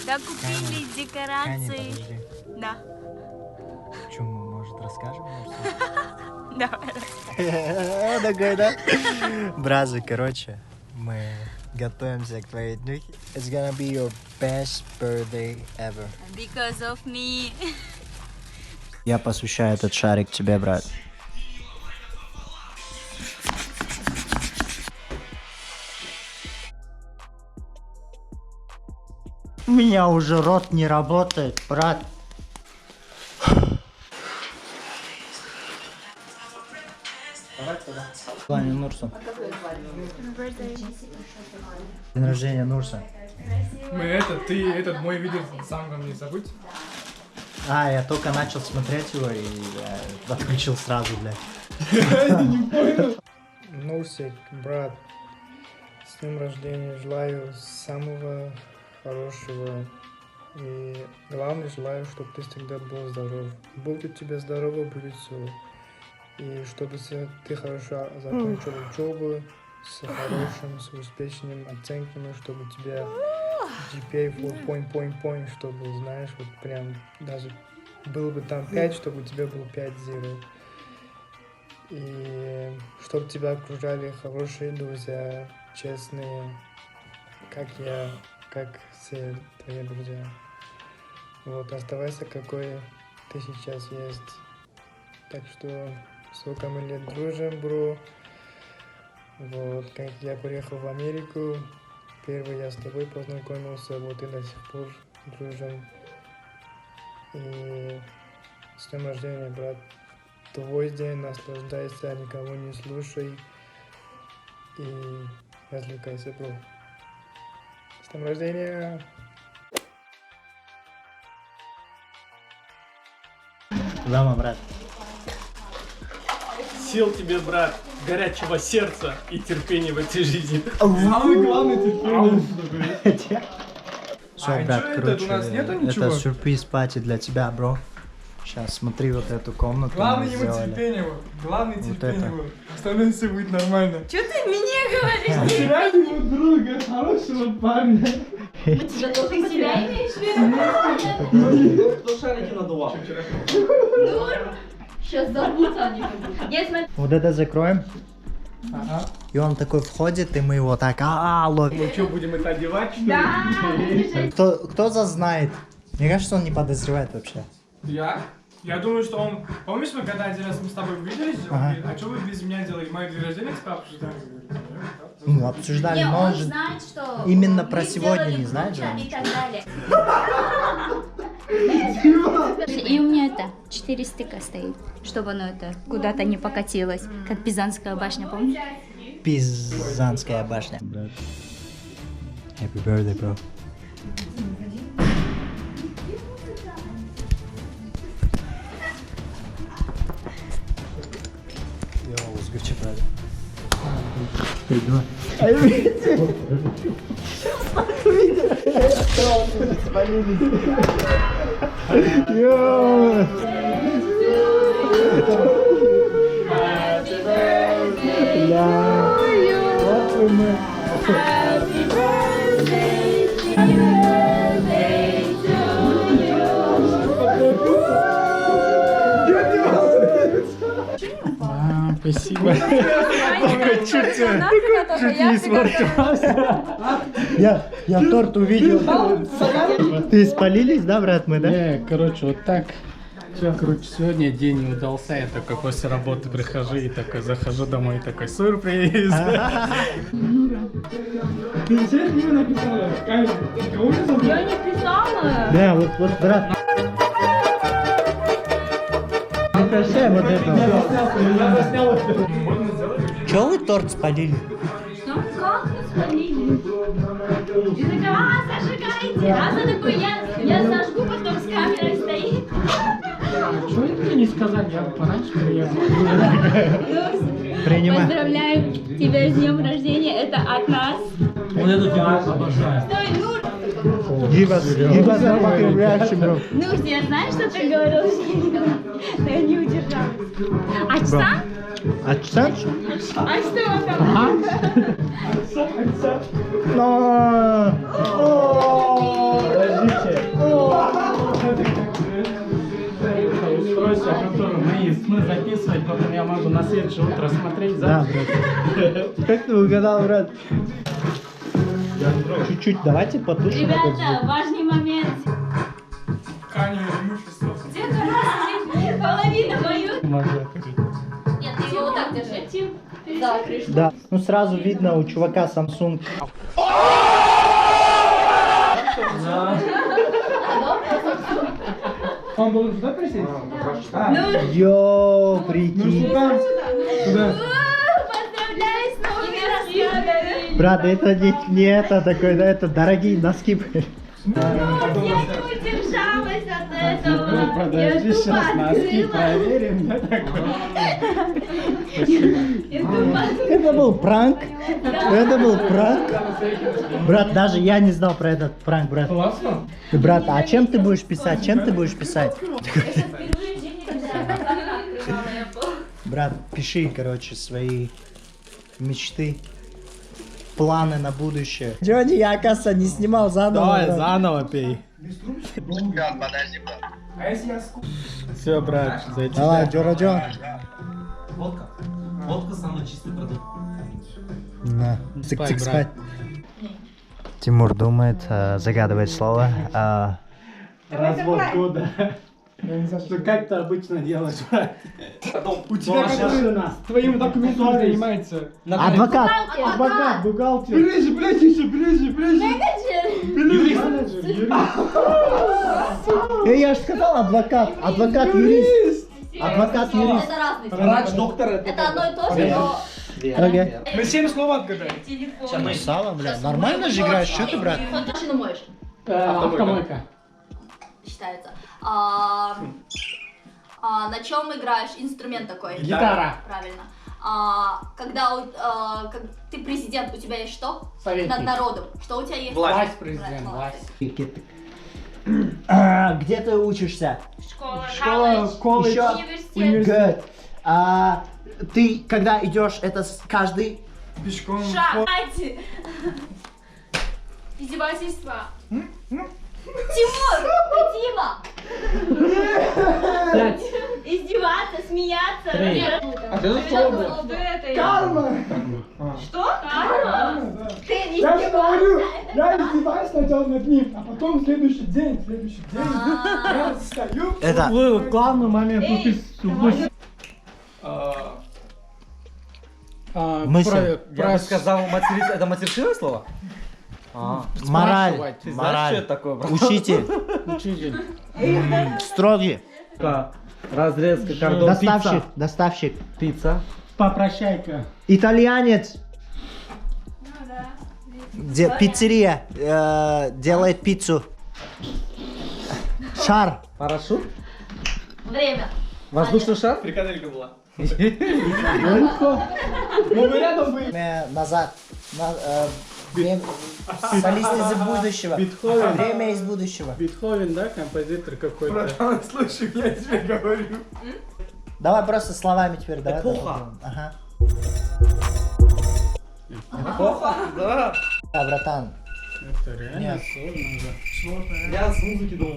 Да, купили декорации. Подожди. Да. Чему, может, расскажем? Давай. Такой, да? Бразы, короче, мы готовимся к твоей днюхе. It's gonna be your best birthday ever. Because of me. Я посвящаю этот шарик тебе, брат. У меня уже рот не работает, брат. Плане Нурса. День рождения Нурса. Ты этот мой видео сам ко мне забудь. Я только начал смотреть его и отключил сразу, блядь. Нурсик, брат, с днем рождения, желаю самого хорошего. И главное, желаю, чтобы ты всегда был здоров. Будь у тебя здорово, будет все. И чтобы ты хорошо закончил учебу, с хорошим, с успешными оценками, чтобы у тебя GPA 4 чтобы, знаешь, вот прям даже был бы там 5, чтобы у тебя был 5-0. И чтобы тебя окружали хорошие друзья, честные, как я, как все твои друзья. Вот, оставайся, какой ты сейчас есть. Так что, сколько мы лет дружим, бро. Вот, как я приехал в Америку, первый я с тобой познакомился, вот и до сих пор дружим. И с днем рождения, брат. Твой день, наслаждайся, никого не слушай и развлекайся, бро. С днем рождения! Да, мой брат. Сил тебе, брат, горячего сердца и терпения в этой жизни. Самый главный терпение. Все, брат, чё это? короче, У нас нету ничего? это сюрприз пати для тебя, бро. Сейчас смотри вот эту комнату. Главное мы ему сделали. терпение, вот. Главное Вот терпение, это. вот. Остальное все будет нормально. Что ты мне говоришь? Потеряли его друга, хорошего парня. Ты себя имеешь в виду? Кто шарики надувал? Сейчас взорвутся они. Я смотрю. Вот это закроем. Ага. И он такой входит, и мы его так ловим. Мы что, будем это одевать, что ли? Да. Кто зазнает? Мне кажется, он не подозревает вообще. Я? Я думаю, что он... Помнишь, мы когда один раз мы с тобой увиделись, он Ага. говорит, а что вы без меня делаете? Мое день рождения типа обсуждали? Ну, обсуждали, Не, он может. знает, что Именно мы про сегодня сделали не знает же круче он и так далее. И у меня это 4 стыка стоит, чтобы оно это куда-то не покатилось, как Пизанская башня, помнишь? Пизанская башня. Брат. Happy birthday, bro. Йоу, сгорчи, брат. Спасибо. Чуть не испортился. Я торт увидел. Ты спалились, да, брат, мы, да? Не, короче, вот так. Короче, сегодня день не удался, я такой после работы прихожу и такой захожу домой, такой сюрприз. Ты не написала? Кого ты забыл? Я не писала. Да, вот, брат. Не прощай вот этого. Я заснял это. Чего вы торт спалили? Что? Как мы спалили? И такая, зажигайте. А она такой, я зажгу, потом с камерой стоит. Чего ты не сказать? Я пораньше приехал. Принимай. Поздравляю тебя с днем рождения, это от нас. Вот эту фигуру обожаю. Стой, Нур! Give us fucking reaction, bro. Нур, я знаю, что ты говорил, но я не удержалась. Ачсан? Ачсан? А что там? Но! Подождите. Мы записывать, потом я могу на следующее утро смотреть, Да, да? брат. Как ты угадал, брат? Чуть-чуть, давайте потушим. Ребята, важный момент. Где красный? Половина мою. Нет, ты его вот так держи. Да, крышку. Да, ну сразу видно у чувака Samsung. Он был сюда присесть? Йоу, прикинь. Поздравляю с новыми рассказами. Брат, это не это такой, да, это дорогие носки. Я не удержалась от этого. Подожди, Я сейчас тупо носки открыла. проверим, да, такое? Я тупо Это был пранк. Это был пранк. Брат, даже я не знал про этот пранк, брат. Классно. Брат, а чем ты будешь писать? Чем ты будешь писать? впервые в жизни, когда открывала Apple. Брат, пиши, короче, свои мечты, планы на будущее. Джонни, я, оказывается, не снимал заново. брат. заново пей. А если я скучаю? Все, брат, за тебя. Давай, Джо. Водка. Водка самый чистый продукт. На, Спать, цик-цик брат. спать. Тимур думает, загадывает слово. Развод года. Ну как ты обычно делаешь, брат? У тебя который твоим документом занимается. Адвокат. Адвокат, бухгалтер. Ближе, ближе. Менеджер. Я же сказал адвокат. Адвокат-юрист. Адвокат-юрист. Это разные. Врач, доктор. Это одно и то же, но Окей. Мы 7 слов отгадаем. телефон. Сало, бля. Нормально же играешь, что ты, брат? Машину моешь. Автомойка. Считается. На чем играешь? Инструмент такой. Гитара. Правильно. Как ты президент, у тебя есть что? Советник. Над народом. Что у тебя есть? Власть, президент, Молодцы. власть. Где ты учишься? Школа, колледж, Еще? университет. Good. Ты, когда идешь, это каждый... Пешком. Шаг. Издевательство. Тимур! Ты Дима! Пять. Издеваться, смеяться. Три. А ты Что что? было? Карма! Что? Карма? Ты не Я же говорю, издевался. я издеваюсь сначала над ним, а потом следующий день, я встаю. Это... Главный момент, Мысль. Я бы сказал, это матершинное слово? Мораль. Спрашивать. Ты знаешь, что это такое, брат? Учитель. Учитель. Строгий. Разрезка, кордон, Доставщик. пицца. Попрощайка. Итальянец. Пиццерия. Делает пиццу. Шар. Парашют. Время. Воздушный шар. Фрикаделька была. Назад. Солист из будущего. Бетховен. Время из будущего. Бетховен, да, композитор какой-то? Братан, слушай, я тебе говорю. Давай просто словами теперь. Давай. Эпоха. Ага. Да. Да, братан. Это реально Нет. сложно, да. Я с музыки думал.